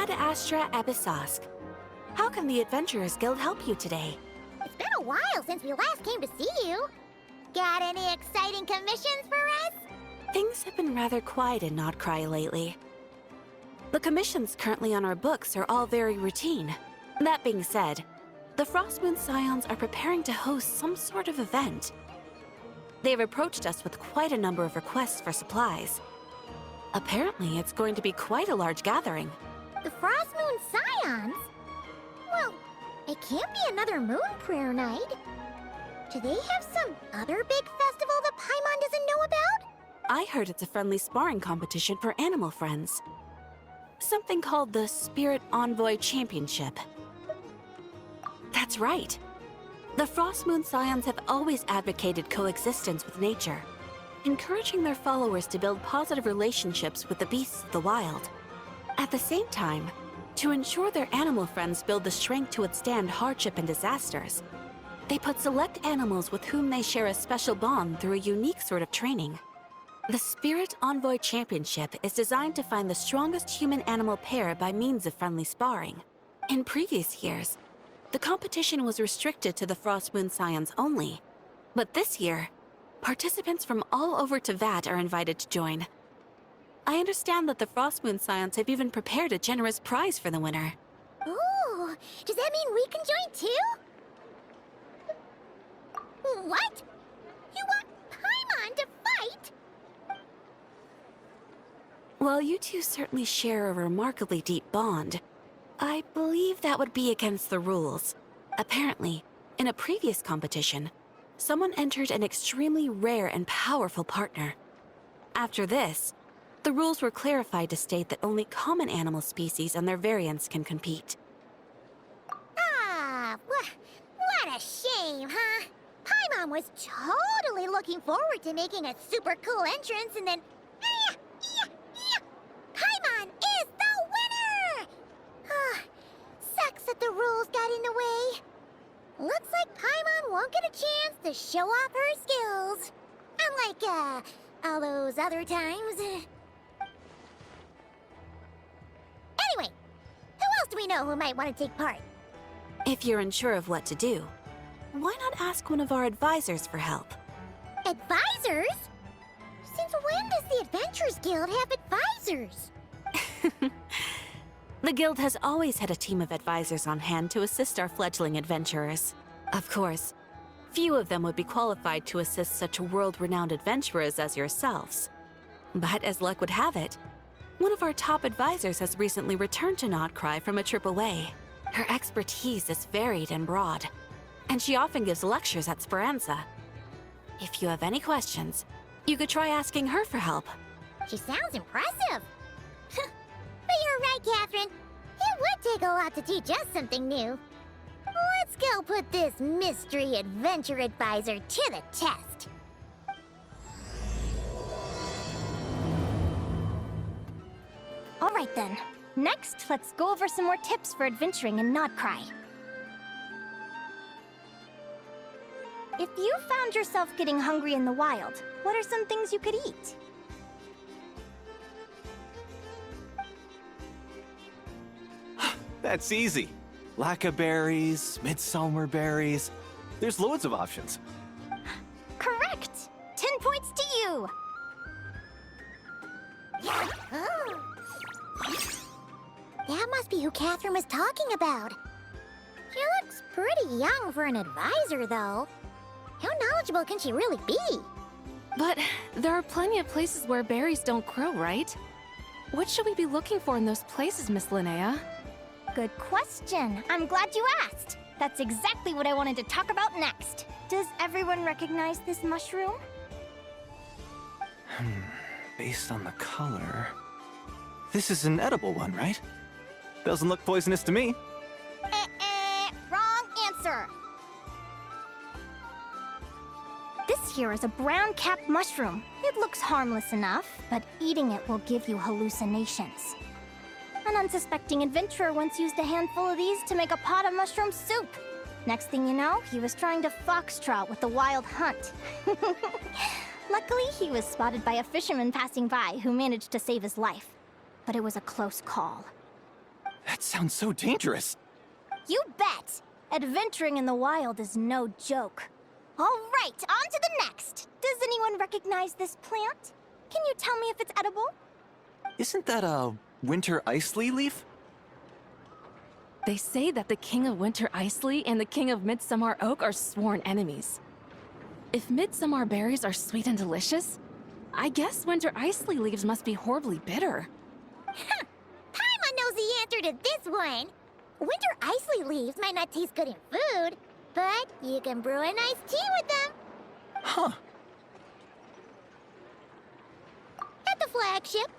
Ad Astra Abyssosque. How can the Adventurers Guild help you today? It's been a while since we last came to see you. Got any exciting commissions for us? Things have been rather quiet in Nodcry lately. The commissions currently on our books are all very routine. That being said, the Frostmoon Scions are preparing to host some sort of event. They've approached us with quite a number of requests for supplies. Apparently, it's going to be quite a large gathering. The Frostmoon Scions? Well, it can't be another Moon Prayer Night. Do they have some other big festival that Paimon doesn't know about? I heard it's a friendly sparring competition for animal friends. Something called the Spirit Envoy Championship. That's right. The Frostmoon Scions have always advocated coexistence with nature, encouraging their followers to build positive relationships with the beasts of the wild. At the same time, to ensure their animal friends build the strength to withstand hardship and disasters, they put select animals with whom they share a special bond through a unique sort of training. The Spirit Envoy Championship is designed to find the strongest human-animal pair by means of friendly sparring. In previous years, the competition was restricted to the Frostmoon Scions only, but this year, participants from all over Teyvat are invited to join. I understand that the Frostmoon Scions have even prepared a generous prize for the winner. Ooh, does that mean we can join too? What? You want Paimon to fight? While you two certainly share a remarkably deep bond, I believe that would be against the rules. Apparently, in a previous competition, someone entered an extremely rare and powerful partner. After this, the rules were clarified to state that only common animal species and their variants can compete. Ah, what a shame, huh? Paimon was totally looking forward to making a super cool entrance and then... Paimon is the winner! Sucks that the rules got in the way. Looks like Paimon won't get a chance to show off her skills. Unlike, all those other times. Anyway, who else do we know who might want to take part? If you're unsure of what to do, why not ask one of our advisors for help? Advisors? Since when does the Adventurers Guild have advisors? The Guild has always had a team of advisors on hand to assist our fledgling adventurers. Of course, few of them would be qualified to assist such world-renowned adventurers as yourselves. But as luck would have it, one of our top advisors has recently returned to Nodcry from a trip away. Her expertise is varied and broad, and she often gives lectures at Speranza. If you have any questions, you could try asking her for help. She sounds impressive. But you're right, Catherine. It would take a lot to teach us something new. Let's go put this mystery adventure advisor to the test. All right then. Next, let's go over some more tips for adventuring in Nodcry. If you found yourself getting hungry in the wild, what are some things you could eat? That's easy. Lacca berries, midsummer berries. There's loads of options. Correct! 10 points to you! Oh. That must be who Catherine was talking about. She looks pretty young for an advisor, though. How knowledgeable can she really be? But there are plenty of places where berries don't grow, right? What should we be looking for in those places, Miss Linnea? Good question. I'm glad you asked. That's exactly what I wanted to talk about next. Does everyone recognize this mushroom? Based on the color... This is an edible one, right? Doesn't look poisonous to me. Wrong answer! This here is a brown-capped mushroom. It looks harmless enough, but eating it will give you hallucinations. An unsuspecting adventurer once used a handful of these to make a pot of mushroom soup. Next thing you know, he was trying to foxtrot with the wild hunt. Luckily, he was spotted by a fisherman passing by who managed to save his life. But it was a close call. That sounds so dangerous. You bet! Adventuring in the wild is no joke. All right, on to the next. Does anyone recognize this plant? Can you tell me if it's edible? Isn't that a winter ice lily leaf? They say that the King of Winter Icely and the King of Midsummer Oak are sworn enemies. If midsummer berries are sweet and delicious, I guess winter Icely leaves must be horribly bitter. Paimon knows the answer to this one. Winter Icely leaves might not taste good in food, but you can brew a nice tea with them. Huh. At the flagship.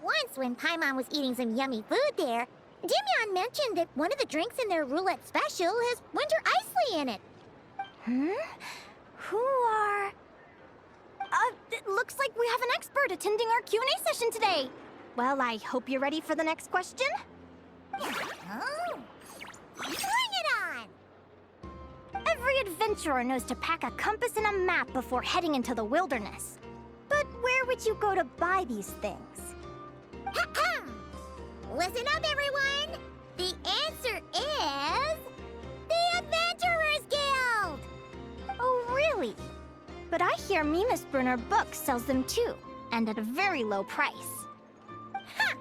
Once when Paimon was eating some yummy food there, Dimyon mentioned that one of the drinks in their roulette special has winter Icely in it. Who are... it looks like we have an expert attending our Q&A session today. Well, I hope you're ready for the next question. Oh, bring it on! Every adventurer knows to pack a compass and a map before heading into the wilderness. But where would you go to buy these things? Listen up, everyone! The answer is... the Adventurers Guild! Oh, really? But I hear Mimas Brunner Books sells them too, and at a very low price. Ha!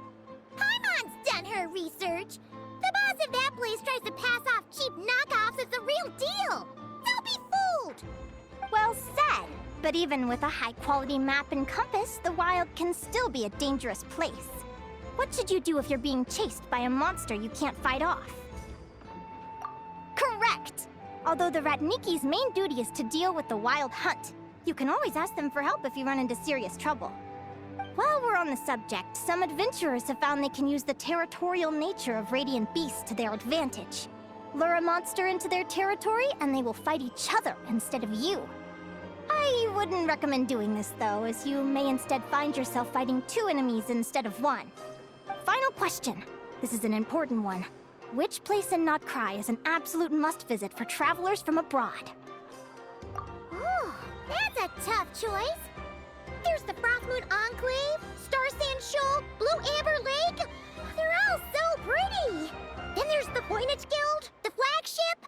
Paimon's done her research. The boss of that place tries to pass off cheap knockoffs as the real deal. Don't be fooled! Well said. But even with a high-quality map and compass, the wild can still be a dangerous place. What should you do if you're being chased by a monster you can't fight off? Correct! Although the Ratniki's main duty is to deal with the wild hunt, you can always ask them for help if you run into serious trouble. While we're on the subject, some adventurers have found they can use the territorial nature of radiant beasts to their advantage. Lure a monster into their territory, and they will fight each other instead of you. I wouldn't recommend doing this, though, as you may instead find yourself fighting two enemies instead of one. Final question. This is an important one. Which place in Notcry is an absolute must-visit for travelers from abroad? Oh, that's a tough choice. There's the Frostmoon Enclave, Star Sand Shoal, Blue Amber Lake. They're all so pretty. Then there's the Voynich Guild, the flagship,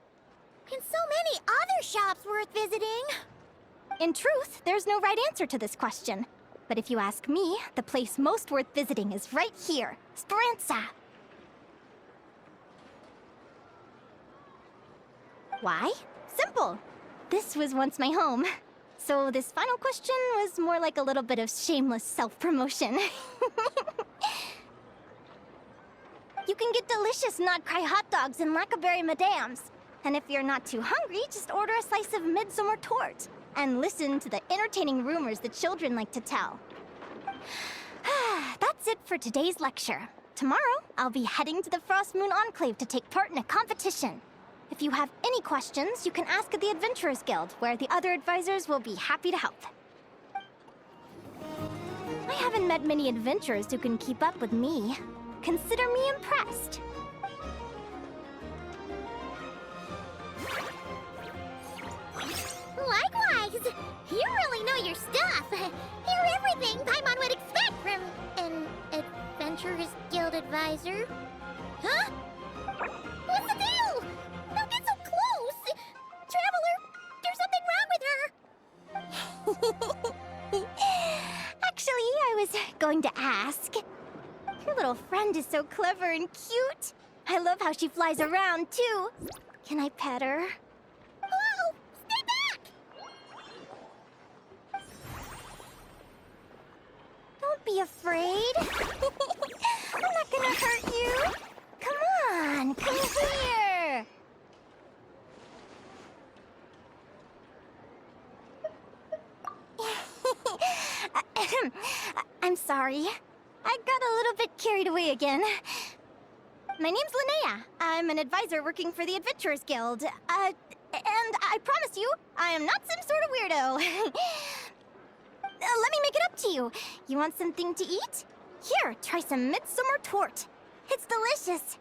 and so many other shops worth visiting. In truth, there's no right answer to this question. But if you ask me, the place most worth visiting is right here, Speranza. Why? Simple. This was once my home. So this final question was more like a little bit of shameless self-promotion. You can get delicious Notcry hot dogs and Lackaberry Madams. And if you're not too hungry, just order a slice of Midsummer Tort. And listen to the entertaining rumors the children like to tell. That's it for today's lecture. Tomorrow, I'll be heading to the Frostmoon Enclave to take part in a competition. If you have any questions, you can ask at the Adventurers Guild, where the other advisors will be happy to help. I haven't met many adventurers who can keep up with me. Consider me impressed. Likewise! You really know your stuff. You're everything Paimon would expect from an Adventurers Guild advisor. Huh? What's the deal? Don't get so close! Traveler, there's something wrong with her! Actually, I was going to ask. Your little friend is so clever and cute. I love how she flies around, too. Can I pet her? Whoa! Stay back! Don't be afraid. I'm not gonna hurt you. Come on, come here. I'm sorry. I got a little bit carried away again. My name's Linnea. I'm an advisor working for the Adventurers Guild. And I promise you, I am not some sort of weirdo. Let me make it up to you. You want something to eat? Here, try some Midsummer Tort. It's delicious.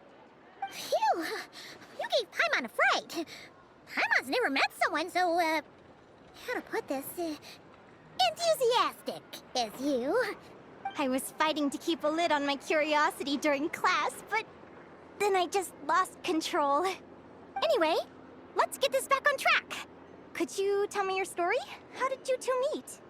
Phew! You gave Paimon a fright. Paimon's never met someone so, how to put this, enthusiastic as you. I was fighting to keep a lid on my curiosity during class, but then I just lost control. Anyway, let's get this back on track. Could you tell me your story? How did you two meet?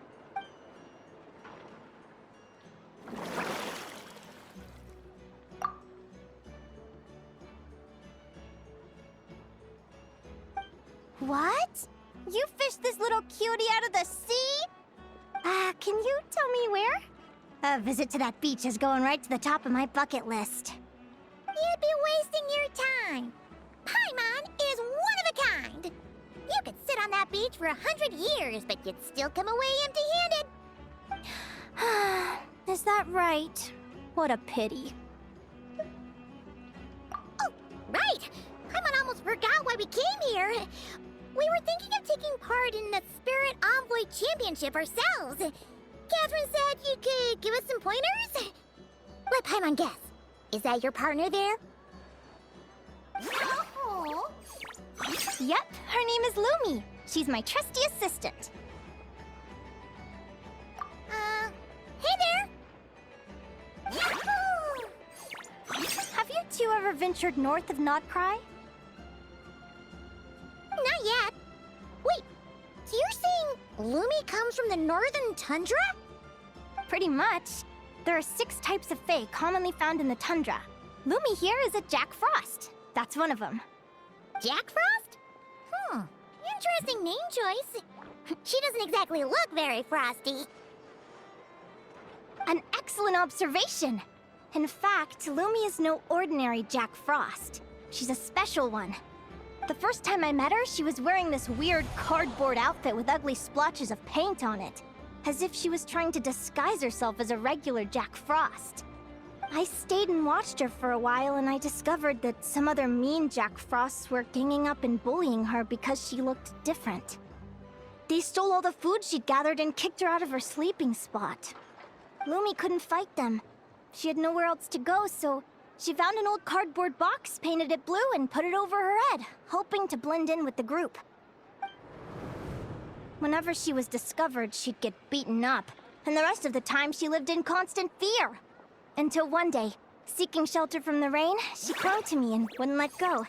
What? You fished this little cutie out of the sea? Can you tell me where? A visit to that beach is going right to the top of my bucket list. You'd be wasting your time. Paimon is one of a kind. You could sit on that beach for 100 years, but you'd still come away empty-handed. Is that right? What a pity. Oh, right! Paimon almost forgot why we came here. We were thinking of taking part in the Spirit Envoy Championship ourselves. Catherine said you could give us some pointers? Let Paimon guess. Is that your partner there? Oh. Yep, her name is Lumi. She's my trusty assistant. Hey there! Yahoo! Have you two ever ventured north of Notcry? Not yet. Wait, so you're saying Lumi comes from the northern tundra? Pretty much. There are 6 types of Fae commonly found in the tundra. Lumi here is a Jack Frost. That's one of them. Jack Frost? Interesting name choice. She doesn't exactly look very frosty. An excellent observation. In fact, Lumi is no ordinary Jack Frost. She's a special one. The first time I met her, she was wearing this weird cardboard outfit with ugly splotches of paint on it, as if she was trying to disguise herself as a regular Jack Frost. I stayed and watched her for a while, and I discovered that some other mean Jack Frosts were ganging up and bullying her because she looked different. They stole all the food she'd gathered and kicked her out of her sleeping spot. Lumi couldn't fight them. She had nowhere else to go, so she found an old cardboard box, painted it blue, and put it over her head, hoping to blend in with the group. Whenever she was discovered, she'd get beaten up, and the rest of the time she lived in constant fear. Until one day, seeking shelter from the rain, she clung to me and wouldn't let go.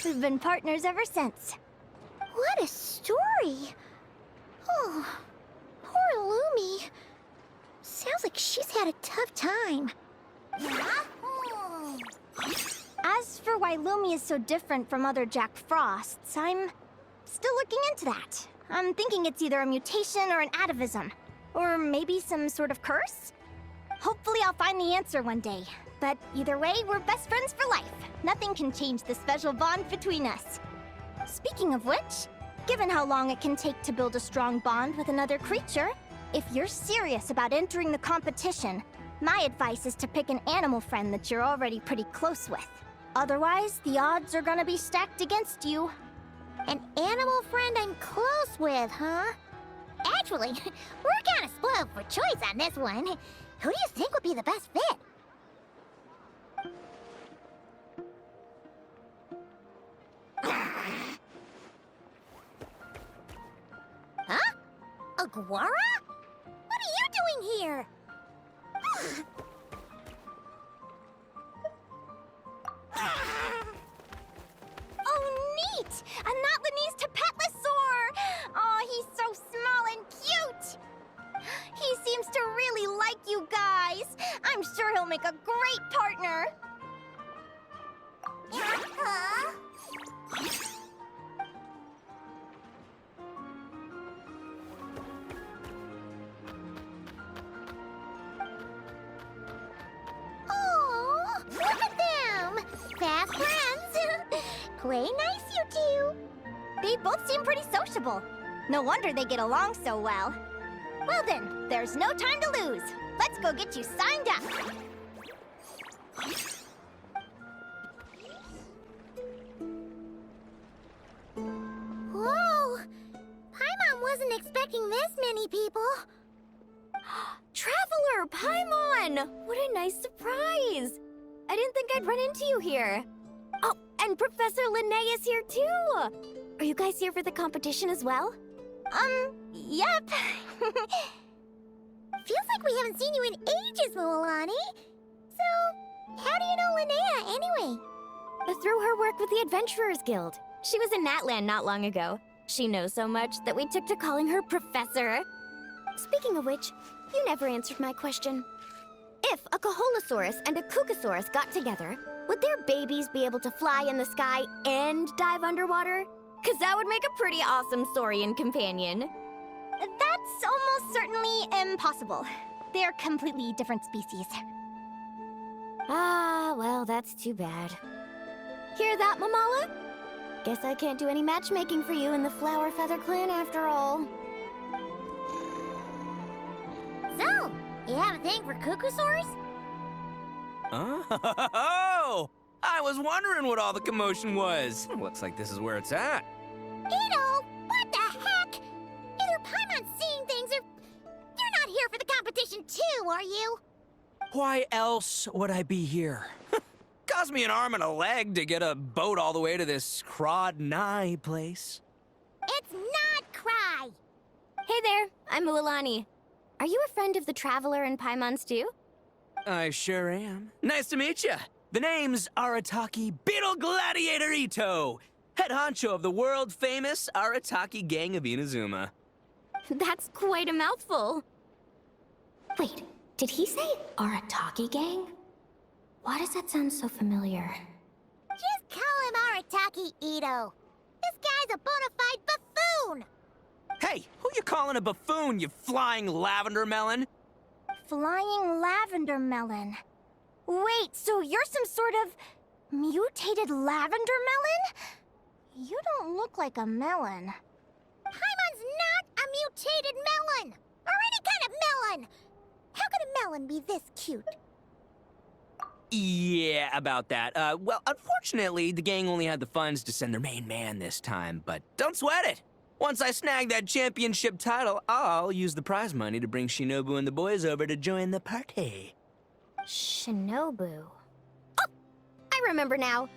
We've been partners ever since. What a story! Oh, poor Lumi. Sounds like she's had a tough time. As for why Lumi is so different from other Jack Frosts, I'm still looking into that. I'm thinking it's either a mutation or an atavism. Or maybe some sort of curse? Hopefully I'll find the answer one day. But either way, we're best friends for life. Nothing can change the special bond between us. Speaking of which, given how long it can take to build a strong bond with another creature, if you're serious about entering the competition, my advice is to pick an animal friend that you're already pretty close with. Otherwise, the odds are gonna be stacked against you. An animal friend I'm close with, huh? Actually, we're kind of spoiled for choice on this one. Who do you think would be the best fit? Huh? Aguara? What are you doing here? Oh, neat! A Notlanese Tapetlosaur! Oh, he's so small and cute! He seems to really like you guys. I'm sure he'll make a great partner. Huh? Oh, look at them! Fast friends! Play nice, you two! They both seem pretty sociable. No wonder they get along so well. Well then, there's no time to lose. Let's go get you signed up. Whoa! Paimon wasn't expecting this many people. Traveler, Paimon! What a nice surprise! I didn't think I'd run into you here. Oh, and Professor Linnea is here too! Are you guys here for the competition as well? Yep. Feels like we haven't seen you in ages, Moalani. So, how do you know Linnea anyway? through her work with the Adventurers Guild. She was in Natland not long ago. She knows so much that we took to calling her Professor. Speaking of which, you never answered my question. If a Kaholosaurus and a Kukasaurus got together, would their babies be able to fly in the sky and dive underwater? 'Cause that would make a pretty awesome Saurian companion. That's almost certainly impossible. They're completely different species. Ah, well, that's too bad. Hear that, Mamala? Guess I can't do any matchmaking for you in the Flower Feather Clan after all. So, you have a thing for Kukusaurs? Oh! I was wondering what all the commotion was. Looks like this is where it's at. Ito, what the heck? Either Paimon's seeing things or... You're not here for the competition too, are you? Why else would I be here? Cost me an arm and a leg to get a boat all the way to this Crod Nye place. It's not Cry. Hey there, I'm Mualani. Are you a friend of the Traveler and Paimon's too? I sure am. Nice to meet you. The name's Arataki Beetle Gladiator Ito, head honcho of the world-famous Arataki Gang of Inazuma. That's quite a mouthful. Wait, did he say Arataki Gang? Why does that sound so familiar? Just call him Arataki Ito. This guy's a bona fide buffoon! Hey, who you calling a buffoon, you flying lavender melon? Flying lavender melon. Wait, so you're some sort of mutated lavender melon? You don't look like a melon. Paimon's not a mutated melon! Or any kind of melon! How could a melon be this cute? Yeah, about that. Well, unfortunately, the gang only had the funds to send their main man this time, but don't sweat it. Once I snag that championship title, I'll use the prize money to bring Shinobu and the boys over to join the party. Shinobu. Oh! I remember now.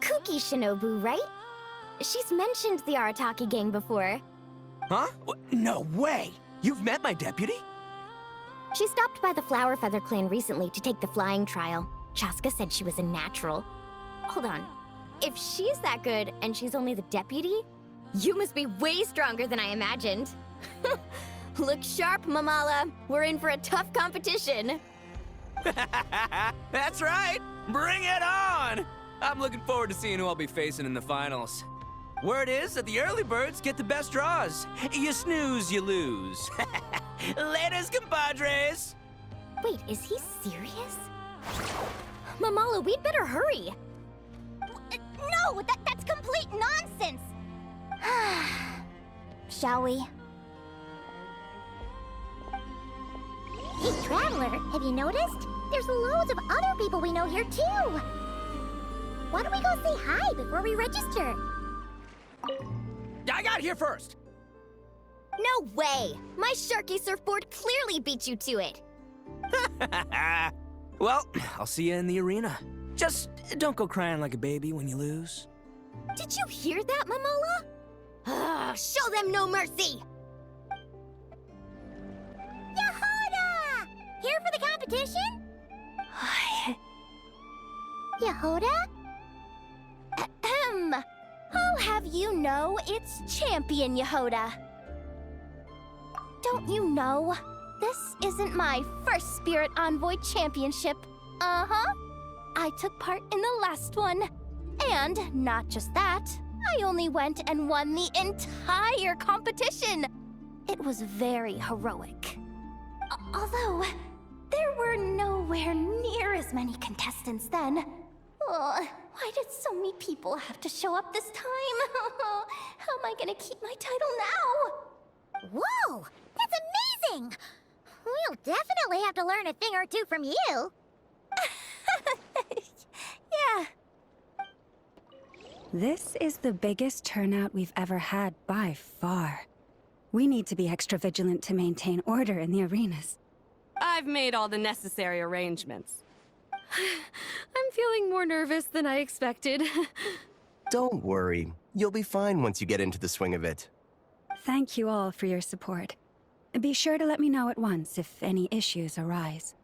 Kuki Shinobu, right? She's mentioned the Arataki gang before. Huh? No way! You've met my deputy? She stopped by the Flower Feather Clan recently to take the flying trial. Chaska said she was a natural. Hold on. If she's that good and she's only the deputy, you must be way stronger than I imagined. Look sharp, Mamala. We're in for a tough competition. That's right! Bring it on! I'm looking forward to seeing who I'll be facing in the finals. Word is that the early birds get the best draws. You snooze, you lose. Laters, compadres! Wait, is he serious? Mamala, we'd better hurry. No, that's complete nonsense! Shall we? Hey, Traveler, have you noticed? There's loads of other people we know here, too. Why don't we go say hi before we register? I got here first! No way! My Sharky surfboard clearly beat you to it. Well, I'll see you in the arena. Just don't go crying like a baby when you lose. Did you hear that, Mamala? Show them no mercy! Yehoda! Here for the competition? Yehoda? Ahem. I'll have you know it's Champion Yehoda. Don't you know? This isn't my first Spirit Envoy Championship. Uh-huh. I took part in the last one. And not just that, I only went and won the entire competition. It was very heroic. Although, there were nowhere near as many contestants then. Oh, why did so many people have to show up this time? How am I gonna keep my title now? Whoa! That's amazing! We'll definitely have to learn a thing or two from you. Yeah. This is the biggest turnout we've ever had by far. We need to be extra vigilant to maintain order in the arenas. I've made all the necessary arrangements. I'm feeling more nervous than I expected. Don't worry. You'll be fine once you get into the swing of it. Thank you all for your support. Be sure to let me know at once if any issues arise.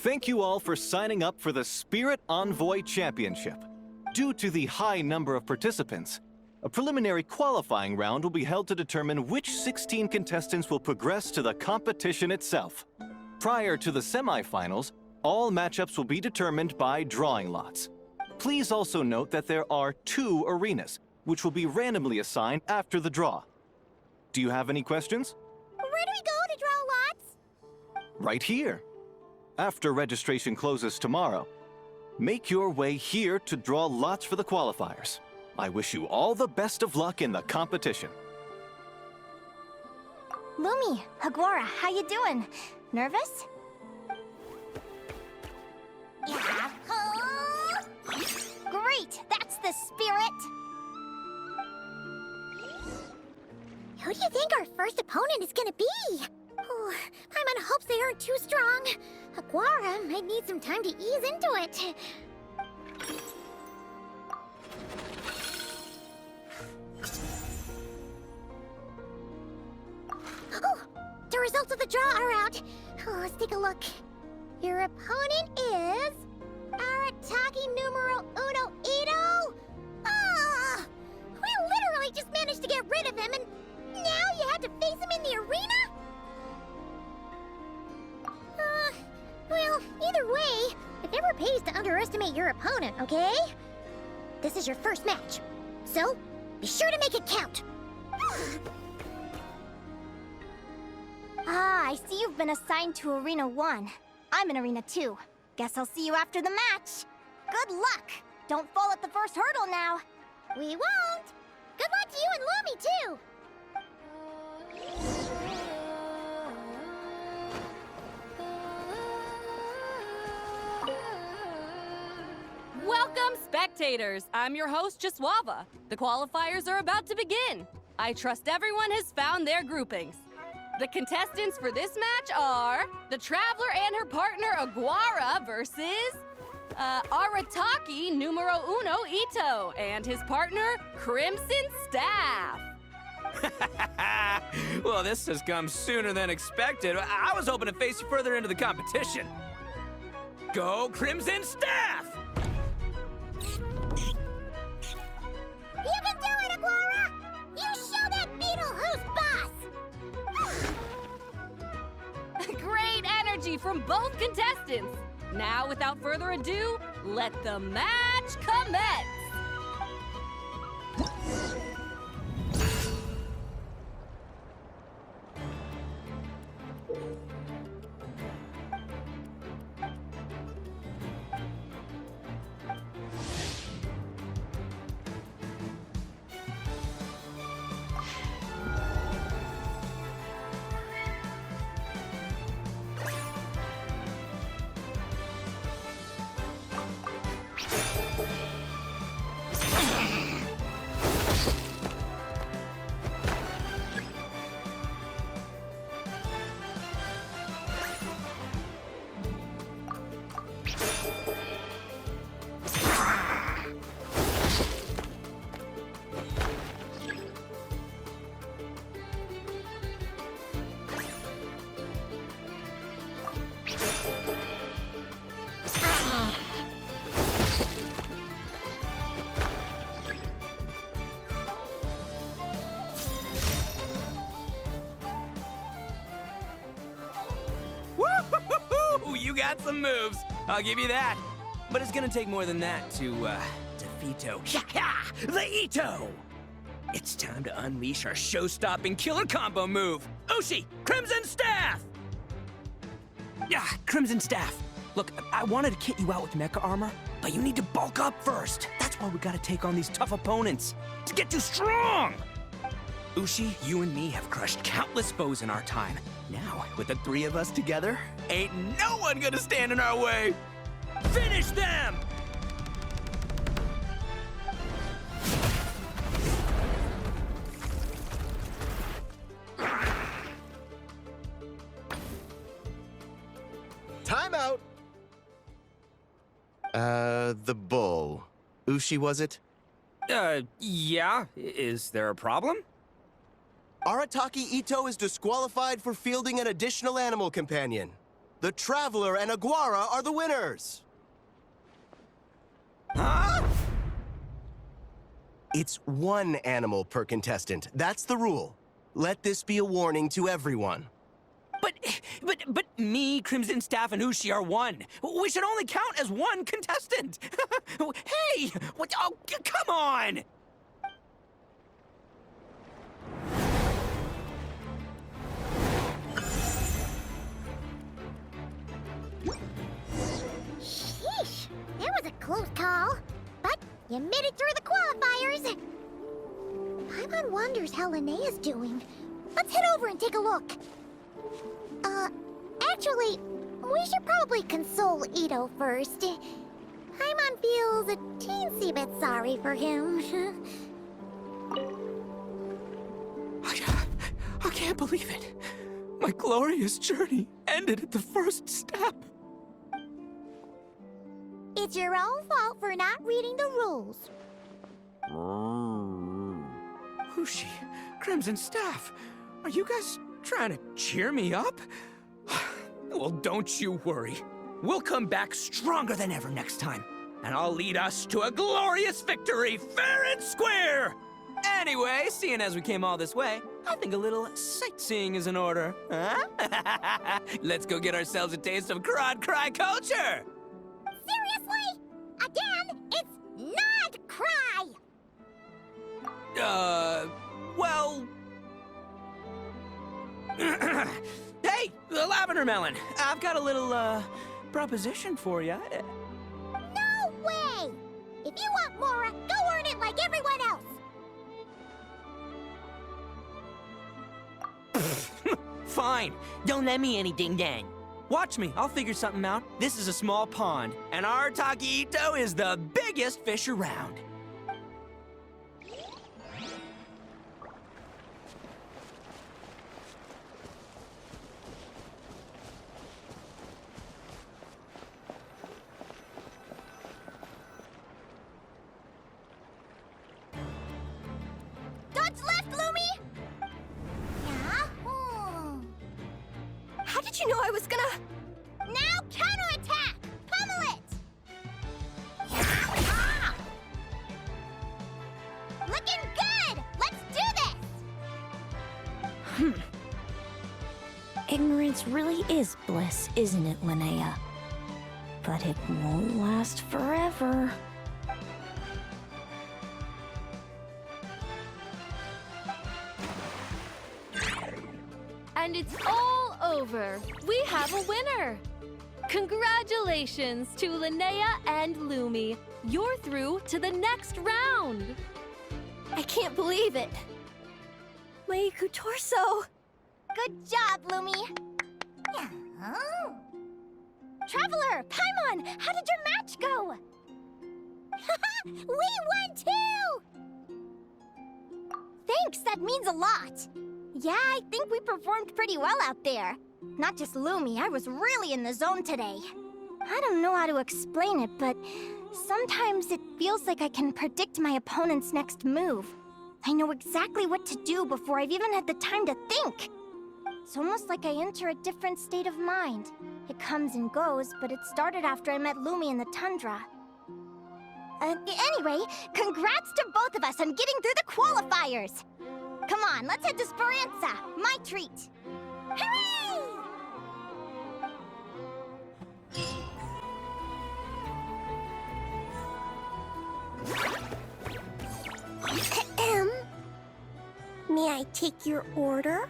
Thank you all for signing up for the Spirit Envoy Championship. Due to the high number of participants, a preliminary qualifying round will be held to determine which 16 contestants will progress to the competition itself. Prior to the semifinals, all matchups will be determined by drawing lots. Please also note that there are 2 arenas, which will be randomly assigned after the draw. Do you have any questions? Where do we go to draw lots? Right here. After registration closes tomorrow, make your way here to draw lots for the qualifiers. I wish you all the best of luck in the competition. Lumi, Haguara, how you doing? Nervous? Yahoo! Great, that's the spirit! Who do you think our first opponent is gonna be? Oh, Paimon hopes they aren't too strong. Haguara might need some time to ease into it. Oh, the results of the draw are out. Oh, let's take a look. Your opponent is Arataki numero uno Ito. Ah, we literally just managed to get rid of him, and now you have to face him in the arena? Well, either way, it never pays to underestimate your opponent, okay? This is your first match, so be sure to make it count. Ah, I see you've been assigned to Arena 1. I'm in Arena 2. Guess I'll see you after the match. Good luck! Don't fall at the first hurdle now. We won't! Good luck to you and Lumi, too! Welcome, spectators! I'm your host, Jaswava. The qualifiers are about to begin. I trust everyone has found their groupings. The contestants for this match are the Traveler and her partner, Aguara, versus Arataki numero uno Ito and his partner, Crimson Staff. Well, this has come sooner than expected. I was hoping to face you further into the competition. Go, Crimson Staff! You can do it, Aguara! You show that beetle who's boss! Great energy from both contestants. Now, without further ado, let the match commence. Woo-hoo-hoo-hoo! You got some moves. I'll give you that. But it's gonna take more than that to defeat the Ito! It's time to unleash our show-stopping killer combo move. Ushi, Crimson Staff! Yeah, Crimson Staff. Look, I wanted to kit you out with mecha armor, but you need to bulk up first. That's why we gotta take on these tough opponents to get you strong! Ushi, you and me have crushed countless foes in our time. Now, with the 3 of us together, ain't no one gonna stand in our way! Finish them! Time out! The bull. Ushi, was it? Yeah. Is there a problem? Arataki Ito is disqualified for fielding an additional animal companion. The Traveler and Aguara are the winners! Huh? It's one animal per contestant. That's the rule. Let this be a warning to everyone. But me, Crimson Staff, and Ushi are one. We should only count as one contestant. Hey, what? Oh, come on! Sheesh, that was a close call. But you made it through the qualifiers. Paimon wonders how Linnea's doing. Let's head over and take a look. Actually, we should probably console Ito first. Paimon feels a teensy bit sorry for him. I can't believe it. My glorious journey ended at the first step. It's your own fault for not reading the rules. Ushi, Crimson Staff, are you guys trying to cheer me up? Well, don't you worry. We'll come back stronger than ever next time, and I'll lead us to a glorious victory, fair and square! Anyway, seeing as we came all this way, I think a little sightseeing is in order, huh? Let's go get ourselves a taste of Crod Cry culture! Seriously? Again, it's not cry! Well... Hey, the Lavender Melon! I've got a little, proposition for you. No way! If you want Mora, go earn it like everyone else! Fine. Don't let me anything then. Watch me. I'll figure something out. This is a small pond, and our Taquito is the biggest fish around. Dodge left, Lumi! Yeah? How did you know I was gonna... Now counterattack! Pummel it! Ah! Looking good! Let's do this! Ignorance really is bliss, isn't it, Linnea? But it won't last forever. And it's all over. We have a winner. Congratulations to Linnea and Lumi. You're through to the next round. I can't believe it. My torso. Good job, Lumi! Oh. Traveler, Paimon, how did your match go? We won too! Thanks, that means a lot. Yeah, I think we performed pretty well out there. Not just Lumi, I was really in the zone today. I don't know how to explain it, but sometimes it feels like I can predict my opponent's next move. I know exactly what to do before I've even had the time to think. It's almost like I enter a different state of mind. It comes and goes, but it started after I met Lumi in the tundra. Anyway, congrats to both of us on getting through the qualifiers! Come on, let's head to Speranza, my treat! Hooray! May I take your order?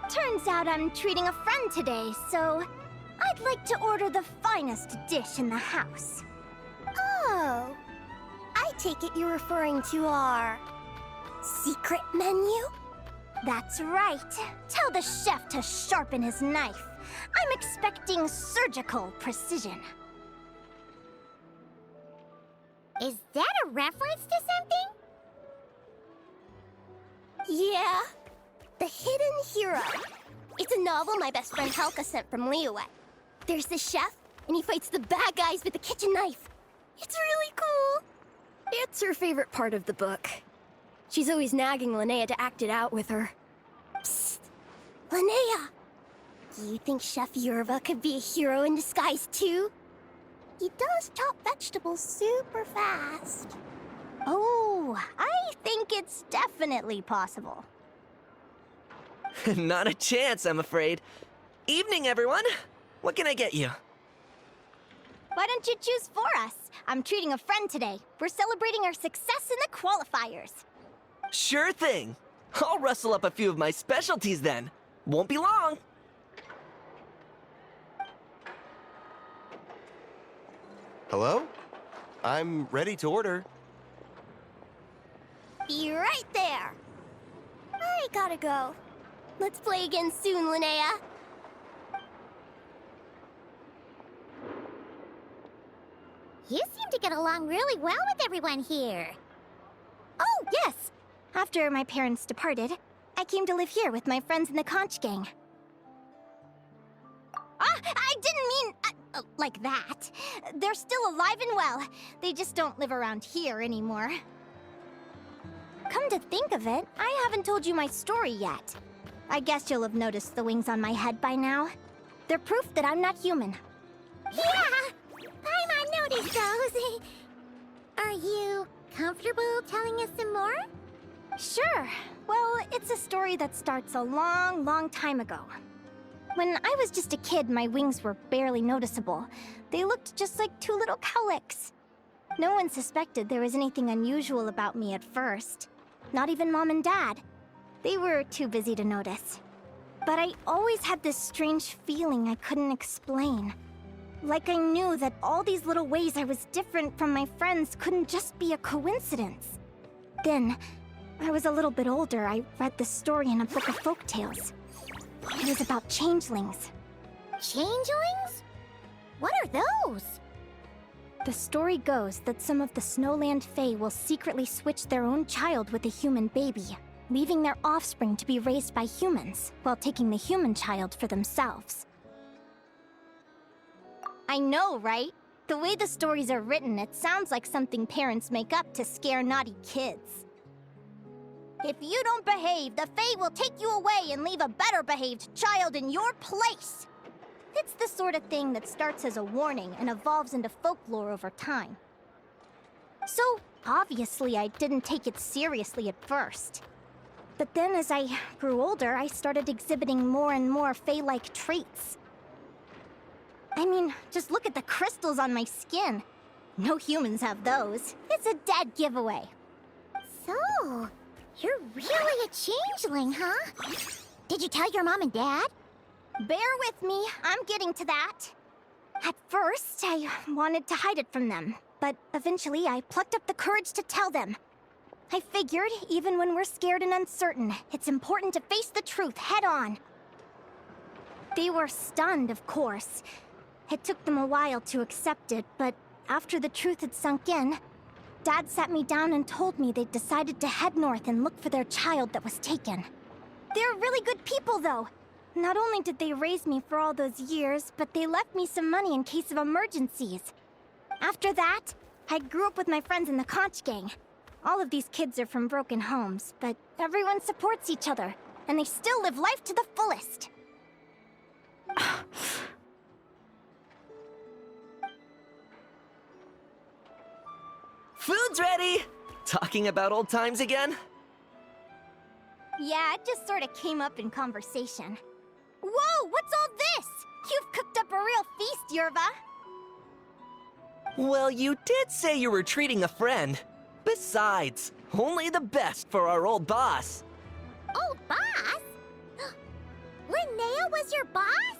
Turns out I'm treating a friend today, so I'd like to order the finest dish in the house. Oh, I take it you're referring to our secret menu? That's right. Tell the chef to sharpen his knife. I'm expecting surgical precision. Is that a reference to something? Yeah. The Hidden Hero. It's a novel my best friend Helka sent from Liyue. There's the chef, and he fights the bad guys with a kitchen knife. It's really cool. It's her favorite part of the book. She's always nagging Linnea to act it out with her. Psst! Linnea! Do you think Chef Yerva could be a hero in disguise too? He does chop vegetables super fast. Oh, I think it's definitely possible. Not a chance, I'm afraid. Evening, everyone. What can I get you? Why don't you choose for us? I'm treating a friend today. We're celebrating our success in the qualifiers. Sure thing. I'll rustle up a few of my specialties then. Won't be long. Hello? I'm ready to order. Be right there. I gotta go. Let's play again soon, Linnea. You seem to get along really well with everyone here. Oh, yes! After my parents departed, I came to live here with my friends in the conch gang. I didn't mean like that. They're still alive and well. They just don't live around here anymore. Come to think of it, I haven't told you my story yet. I guess you'll have noticed the wings on my head by now. They're proof that I'm not human. Yeah! Paimon noticed those. Are you comfortable telling us some more? Sure. Well, it's a story that starts a long, long time ago. When I was just a kid, my wings were barely noticeable. They looked just like two little cowlicks. No one suspected there was anything unusual about me at first. Not even Mom and Dad. They were too busy to notice. But I always had this strange feeling I couldn't explain. Like I knew that all these little ways I was different from my friends couldn't just be a coincidence. Then, I was a little bit older, I read this story in a book of folktales. It was about changelings. Changelings? What are those? The story goes that some of the Snowland Fae will secretly switch their own child with a human baby, leaving their offspring to be raised by humans, while taking the human child for themselves. I know, right? The way the stories are written, it sounds like something parents make up to scare naughty kids. If you don't behave, the Fae will take you away and leave a better-behaved child in your place. It's the sort of thing that starts as a warning and evolves into folklore over time. So, obviously, I didn't take it seriously at first. But then as I grew older, I started exhibiting more and more Fae-like traits. I mean, just look at the crystals on my skin. No humans have those. It's a dead giveaway. So, you're really a changeling, huh? Did you tell your mom and dad? Bear with me, I'm getting to that. At first, I wanted to hide it from them, but eventually I plucked up the courage to tell them. I figured, even when we're scared and uncertain, it's important to face the truth head on. They were stunned, of course. It took them a while to accept it, but after the truth had sunk in, Dad sat me down and told me they'd decided to head north and look for their child that was taken. They're really good people, though. Not only did they raise me for all those years, but they left me some money in case of emergencies. After that, I grew up with my friends in the conch gang. All of these kids are from broken homes, but everyone supports each other, and they still live life to the fullest. Food's ready! Talking about old times again? Yeah, it just sort of came up in conversation. Whoa, what's all this? You've cooked up a real feast, Yerva. Well, you did say you were treating a friend. Besides, only the best for our old boss. Old boss? Linnea was your boss?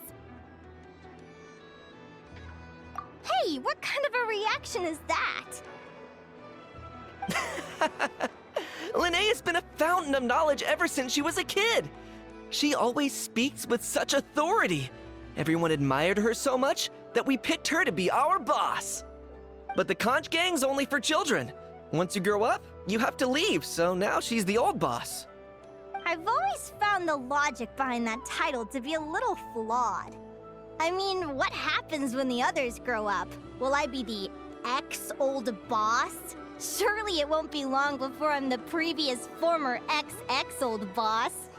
Hey, what kind of a reaction is that? Linnea's been a fountain of knowledge ever since she was a kid. She always speaks with such authority. Everyone admired her so much that we picked her to be our boss. But the conch gang's only for children. Once you grow up, you have to leave, so now she's the old boss. I've always found the logic behind that title to be a little flawed. I mean, what happens when the others grow up? Will I be the ex-old boss? Surely it won't be long before I'm the previous former ex-old boss.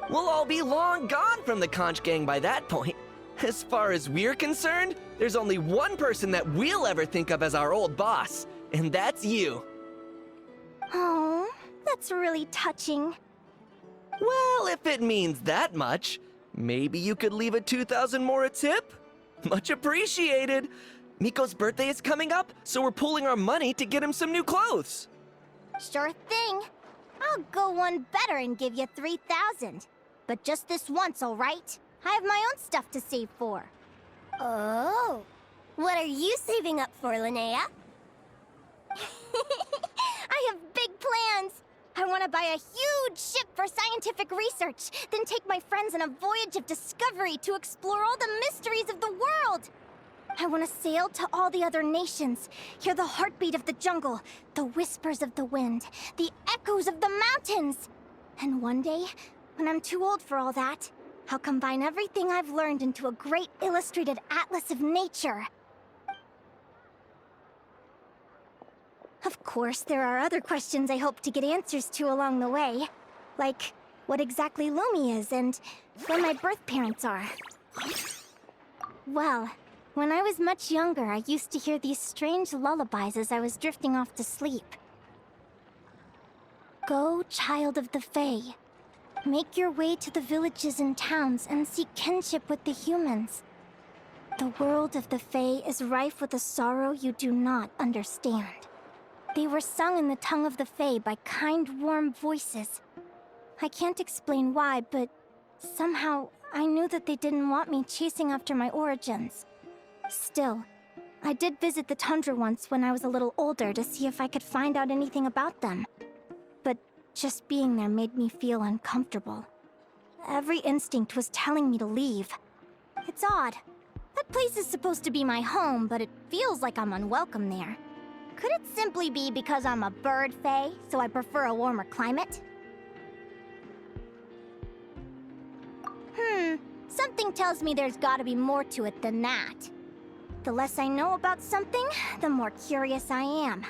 We'll all be long gone from the Conch Gang by that point. As far as we're concerned, there's only one person that we'll ever think of as our old boss, and that's you. Oh, that's really touching. Well, if it means that much, maybe you could leave a 2,000 more a tip? Much appreciated. Miko's birthday is coming up, so we're pooling our money to get him some new clothes. Sure thing. I'll go one better and give you 3,000. But just this once, all right? I have my own stuff to save for. Oh, what are you saving up for, Linnea? I have big plans. I want to buy a huge ship for scientific research, then take my friends on a voyage of discovery to explore all the mysteries of the world. I want to sail to all the other nations, hear the heartbeat of the jungle, the whispers of the wind, the echoes of the mountains. And one day, when I'm too old for all that, I'll combine everything I've learned into a great illustrated atlas of nature. Of course, there are other questions I hope to get answers to along the way. Like, what exactly Lumi is and where my birth parents are. Well, when I was much younger, I used to hear these strange lullabies as I was drifting off to sleep. Go, child of the Fae. Make your way to the villages and towns and seek kinship with the humans. The world of the Fae is rife with a sorrow you do not understand. They were sung in the tongue of the Fae by kind, warm voices. I can't explain why, but somehow I knew that they didn't want me chasing after my origins. Still, I did visit the tundra once when I was a little older to see if I could find out anything about them. But just being there made me feel uncomfortable. Every instinct was telling me to leave. It's odd. That place is supposed to be my home, but it feels like I'm unwelcome there. Could it simply be because I'm a bird fae, so I prefer a warmer climate? Something tells me there's gotta be more to it than that. The less I know about something, the more curious I am.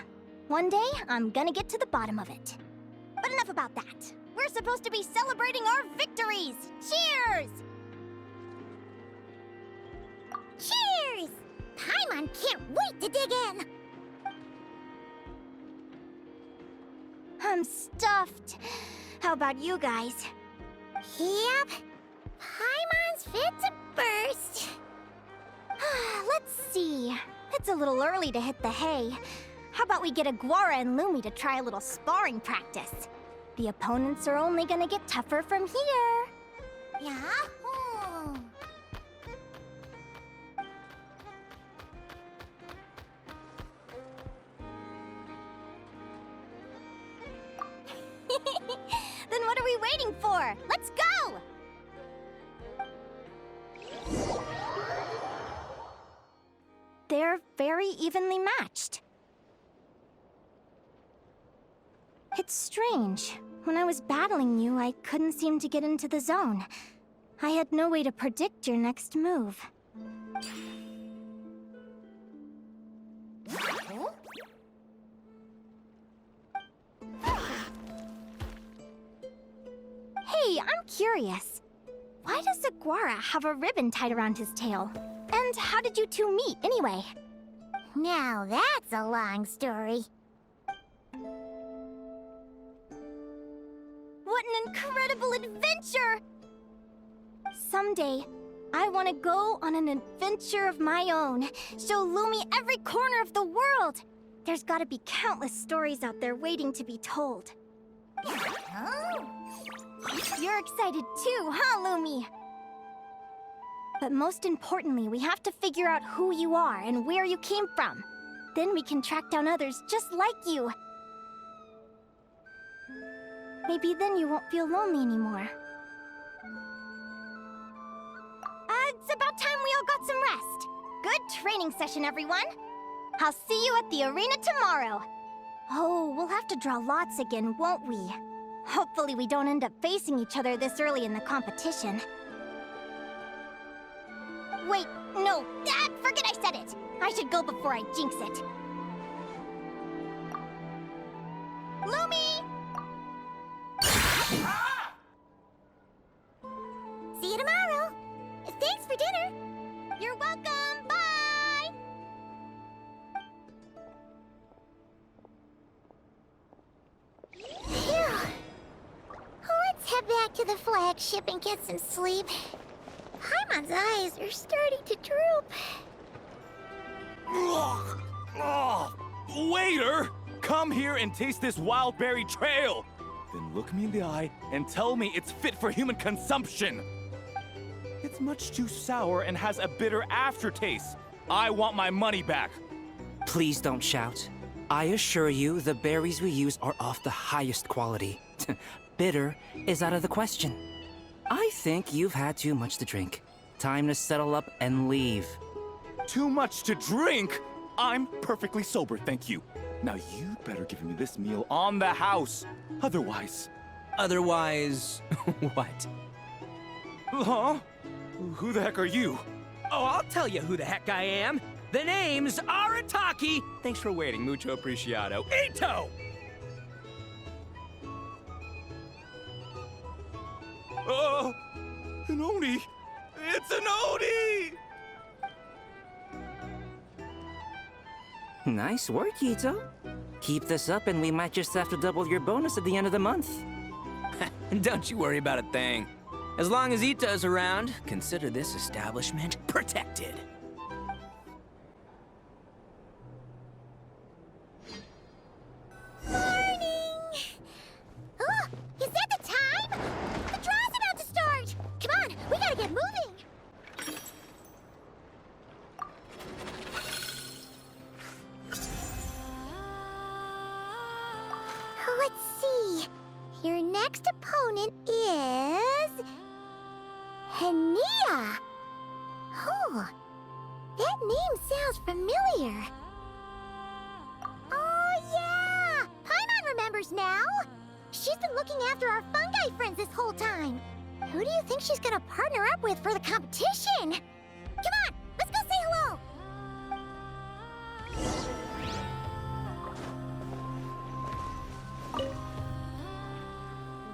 One day, I'm gonna get to the bottom of it. But enough about that. We're supposed to be celebrating our victories! Cheers! Cheers! Paimon can't wait to dig in! I'm stuffed. How about you guys? Yep. Paimon's fit to burst. Let's see. It's a little early to hit the hay. How about we get Aguara and Lumi to try a little sparring practice? The opponents are only gonna get tougher from here. Yahoo! Then what are we waiting for? Let's go! They're very evenly matched. It's strange. When I was battling you, I couldn't seem to get into the zone. I had no way to predict your next move. Hey, I'm curious. Why does Aguara have a ribbon tied around his tail? And how did you two meet, anyway? Now that's a long story. What an incredible adventure! Someday, I want to go on an adventure of my own. Show Lumi every corner of the world. There's gotta be countless stories out there waiting to be told. You're excited too, huh, Lumi? But most importantly, we have to figure out who you are and where you came from. Then we can track down others just like you. Maybe then you won't feel lonely anymore. It's about time we all got some rest. Good training session, everyone. I'll see you at the arena tomorrow. Oh, we'll have to draw lots again, won't we? Hopefully we don't end up facing each other this early in the competition. Wait, no, forget I said it. I should go before I jinx it. Lumi! flagship and get some sleep. Paimon's eyes are starting to droop. Waiter! Come here and taste this wild berry trail! Then look me in the eye and tell me it's fit for human consumption! It's much too sour and has a bitter aftertaste. I want my money back. Please don't shout. I assure you, the berries we use are of the highest quality. Bitter is out of the question. I think you've had too much to drink. Time to settle up and leave. Too much to drink? I'm perfectly sober, thank you. Now you better give me this meal on the house. Otherwise... Otherwise... what? Huh? Who the heck are you? Oh, I'll tell you who the heck I am. The name's Arataki. Thanks for waiting, mucho apreciado. Ito! An Oni! It's an Oni! Nice work, Ito. Keep this up and we might just have to double your bonus at the end of the month. Don't you worry about a thing. As long as Ito's around, consider this establishment protected. Morning! Oh, is that the time? The draw's about to start! Come on, we gotta get moving! Let's see. Your next opponent is... Linnea! Oh, that name sounds familiar. Oh, yeah! Paimon remembers now! She's been looking after our fungi friends this whole time. Who do you think she's gonna partner up with for the competition? Come on, let's go say hello!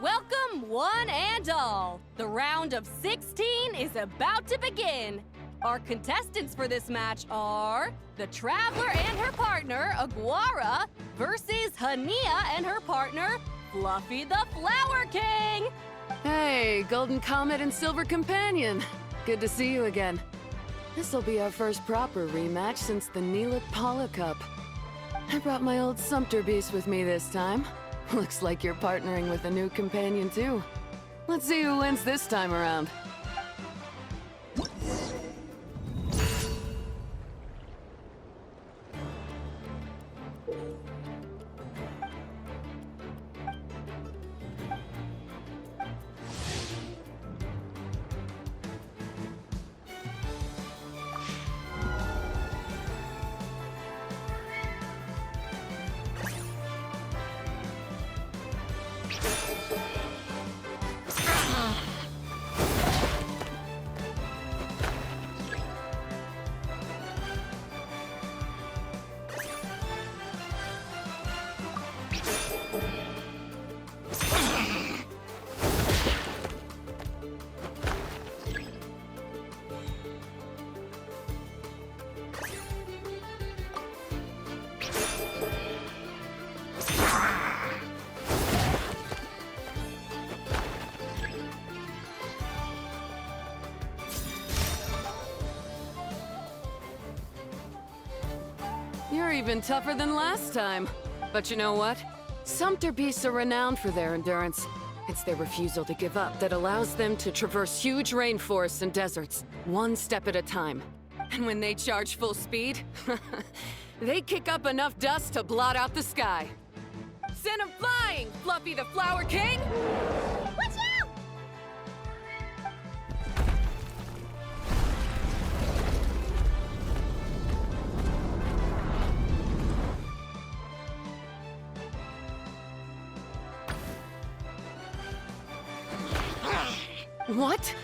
Welcome, one and all. The round of 16 is about to begin. Our contestants for this match are the Traveler and her partner, Aguara, versus Linnea and her partner, Fluffy the Flower King. Hey, Golden Comet and Silver Companion. Good to see you again. This'll be our first proper rematch since the Neelit Paula Cup. I brought my old Sumpter Beast with me this time. Looks like you're partnering with a new companion too. Let's see who wins this time around. You're even tougher than last time. But you know what? Sumpter beasts are renowned for their endurance. It's their refusal to give up that allows them to traverse huge rainforests and deserts, one step at a time. And when they charge full speed, they kick up enough dust to blot out the sky. Send 'em flying, Fluffy the Flower King! Watch out! What?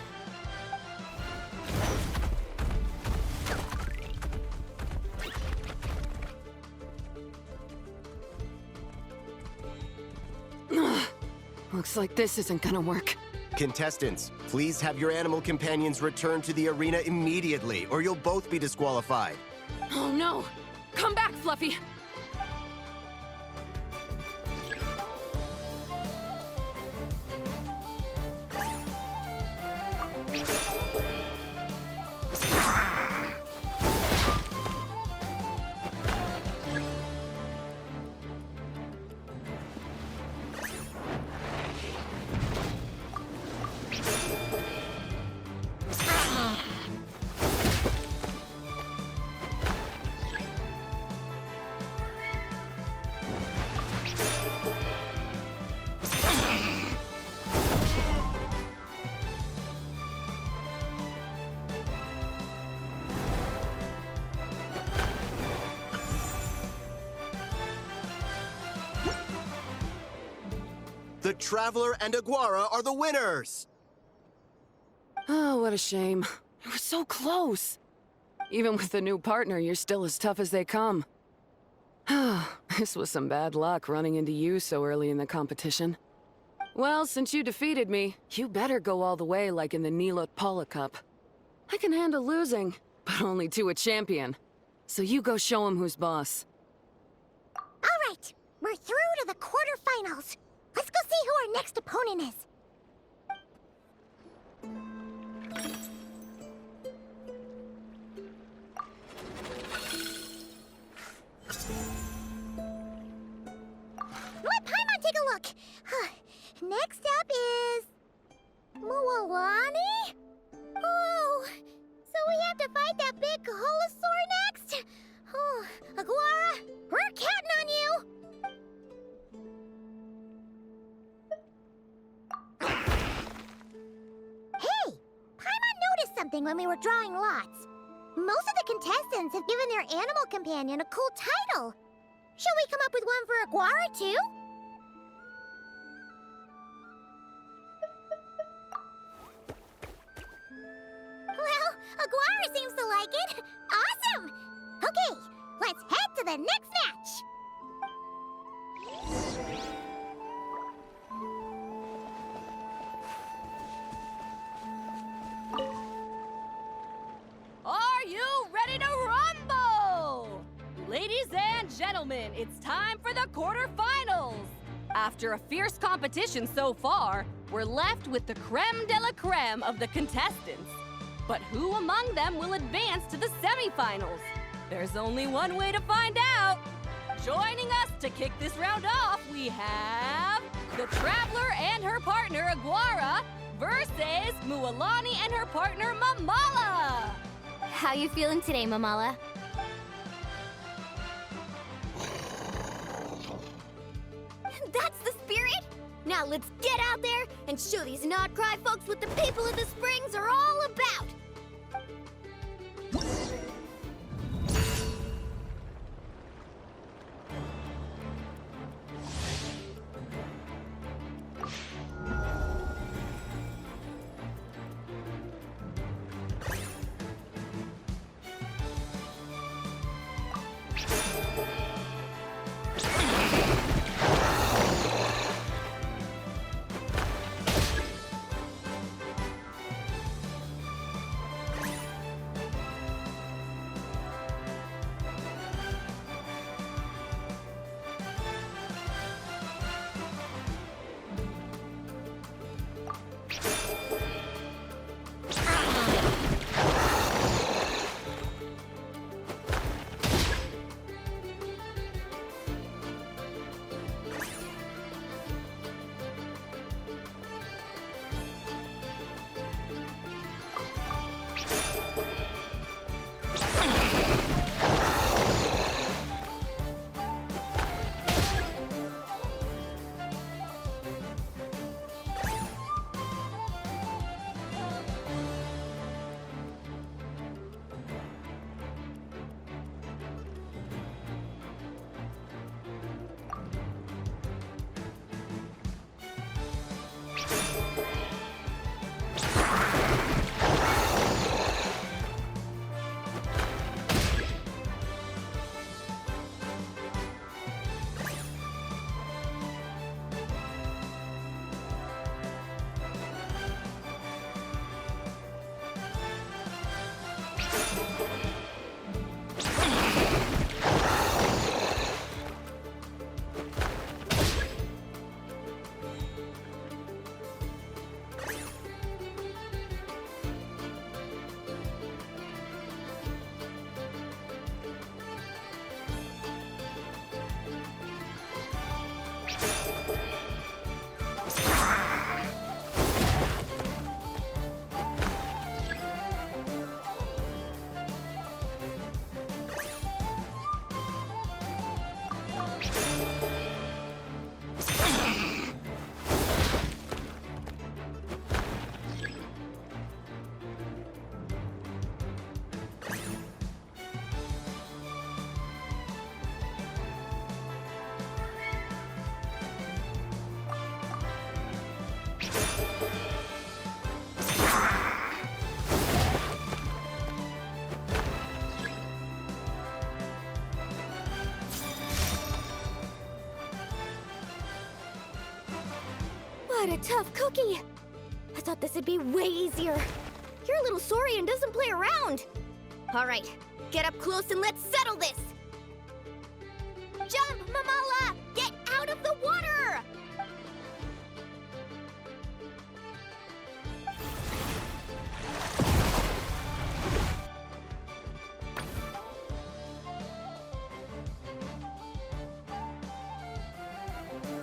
Looks like this isn't gonna work. Contestants, please have your animal companions return to the arena immediately, or you'll both be disqualified. Oh no! Come back, Fluffy! The Traveler and Aguara are the winners! Oh, what a shame. You were so close. Even with the new partner, you're still as tough as they come. This was some bad luck running into you so early in the competition. Well, since you defeated me, you better go all the way like in the Nilot Paula Cup. I can handle losing, but only to a champion. So you go show him who's boss. All right, we're through to the quarterfinals. Let's go see who our next opponent is. Let Paimon take a look. Next up is... Mualani? Oh, so we have to fight that big Holosaur next? Oh, Aguara, we're counting on you! Hey, Paimon noticed something when we were drawing lots. Most of the contestants have given their animal companion a cool title. Shall we come up with one for Aguara, too? Well, Aguara seems to like it. Awesome! Okay, let's head to the next match. Are you ready to rumble? Ladies and gentlemen, it's time for the quarterfinals. After a fierce competition so far, we're left with the creme de la creme of the contestants. But who among them will advance to the semifinals? There's only one way to find out. Joining us to kick this round off, we have the Traveler and her partner Aguara versus Mualani and her partner Mamala. How you feeling today, Mamala? That's the spirit! Now let's get out there and show these not-cry folks what the people of the Springs are all about! What a tough cookie! I thought this would be way easier. You're a little Saurian doesn't play around. All right, get up close and let's settle this. Jump, Mamala! Get out of the water!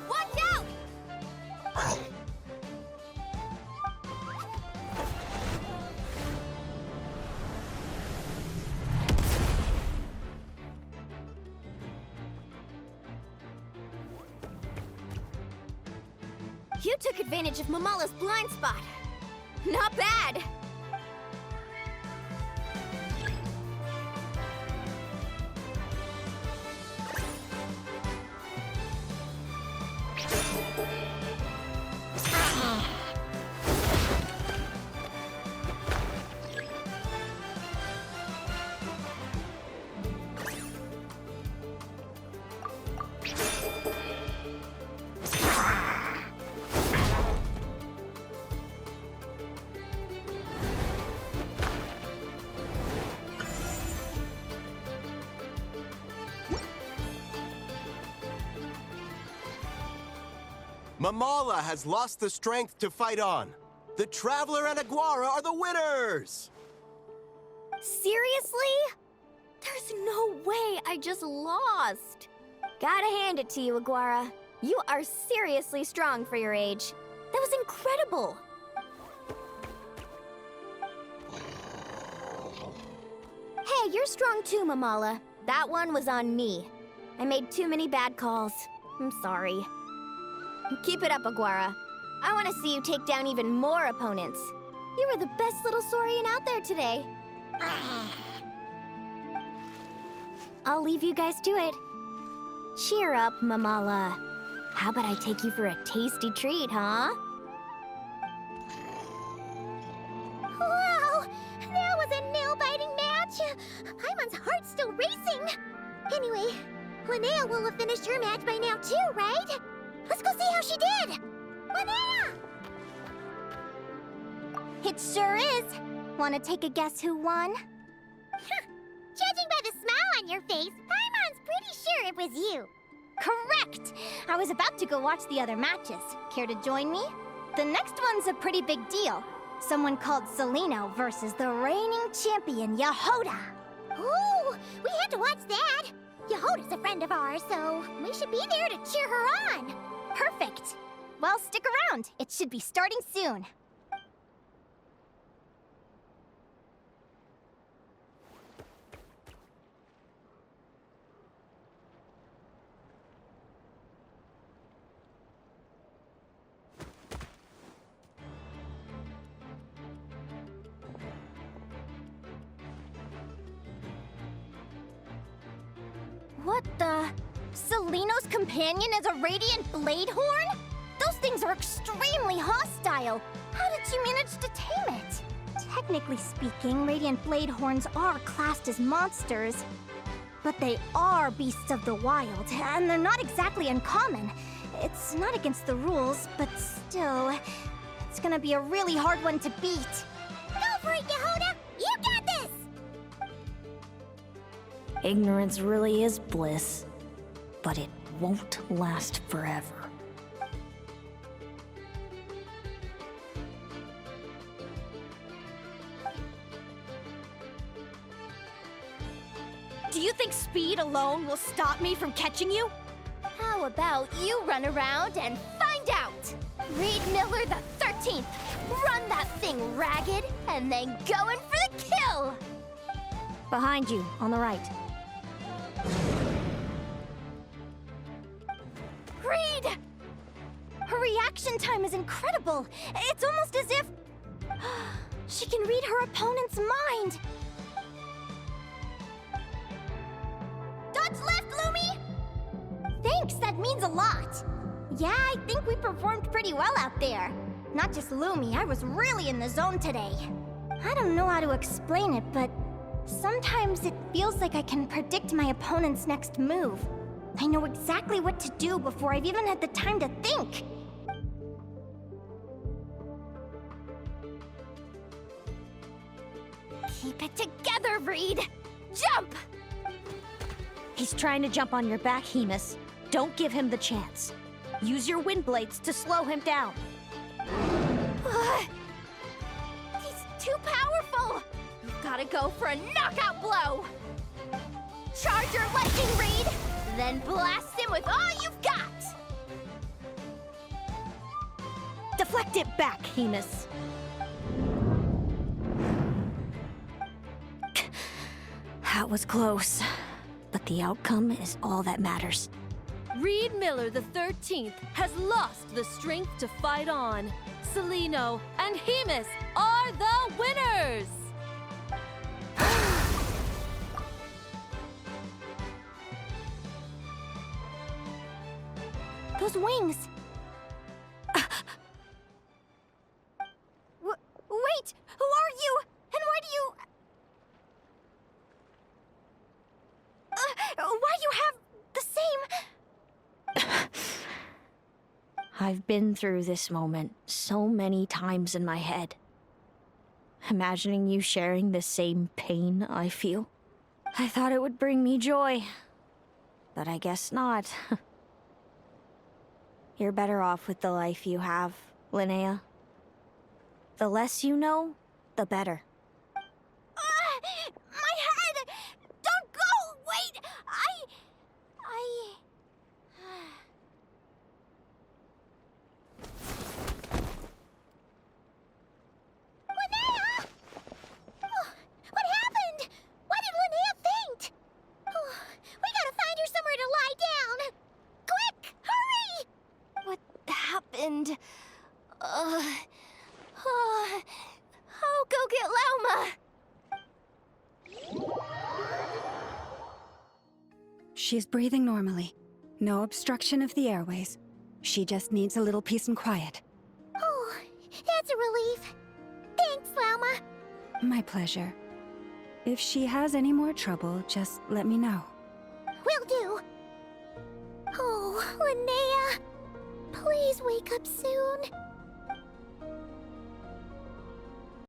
Watch out! You took advantage of Mamala's blind spot. Not bad. Mamala has lost the strength to fight on. The Traveler and Aguara are the winners! Seriously? There's no way I just lost. Gotta hand it to you, Aguara. You are seriously strong for your age. That was incredible. Hey, you're strong too, Mamala. That one was on me. I made too many bad calls. I'm sorry. Keep it up, Aguara. I want to see you take down even more opponents. You were the best little Saurian out there today. I'll leave you guys to it. Cheer up, Mamala. How about I take you for a tasty treat, huh? Wow! That was a nail-biting match! Paimon's heart's still racing! Anyway, Linnea will have finished her match by now too, right? Let's go see how she did! Linnea! It sure is. Want to take a guess who won? Judging by the smile on your face, Paimon's pretty sure it was you. Correct! I was about to go watch the other matches. Care to join me? The next one's a pretty big deal. Someone called Seleno versus the reigning champion, Yehoda. Ooh, we had to watch that. Yehoda's a friend of ours, so we should be there to cheer her on. Perfect. Well, stick around. It should be starting soon. What the? Seleno's companion is a radiant blade horn? Those things are extremely hostile. How did you manage to tame it? Technically speaking, radiant blade horns are classed as monsters. But they are beasts of the wild, and they're not exactly uncommon. It's not against the rules, but still, it's gonna be a really hard one to beat. Go for it, Yehoda! You got this! Ignorance really is bliss, but it won't last forever. Do you think speed alone will stop me from catching you? How about you run around and find out? Reed Miller the 13th! Run that thing ragged, and then go in for the kill! Behind you, on the right. Reed! Her reaction time is incredible. It's almost as if she can read her opponent's mind. Dodge left, Lumi! Thanks, that means a lot. Yeah, I think we performed pretty well out there. Not just Lumi, I was really in the zone today. I don't know how to explain it, but sometimes it feels like I can predict my opponent's next move. I know exactly what to do before I've even had the time to think. Keep it together, Reed! Jump! He's trying to jump on your back, Hemus. Don't give him the chance. Use your wind blades to slow him down. He's too powerful! You've gotta go for a knockout blow! Charge your lightning, Reed! Then blast him with all you've got! Deflect it back, Hemus. That was close, but the outcome is all that matters. Reed Miller the 13th has lost the strength to fight on. Celino and Hemus are the winners! Those wings! Wait! Who are you? And why do you... why you have the same... I've been through this moment so many times in my head. Imagining you sharing the same pain I feel. I thought it would bring me joy. But I guess not. You're better off with the life you have, Linnea. The less you know, the better. My head! Don't go! Wait! Linnea! Oh, what happened? Why did Linnea faint? Oh, we gotta find her somewhere to lie down. Quick! Hurry! What happened? I'll go get Lauma! She's breathing normally. No obstruction of the airways. She just needs a little peace and quiet. Oh, that's a relief. Thanks, Lauma. My pleasure. If she has any more trouble, just let me know. Will do. Oh, Linnea. Please wake up soon.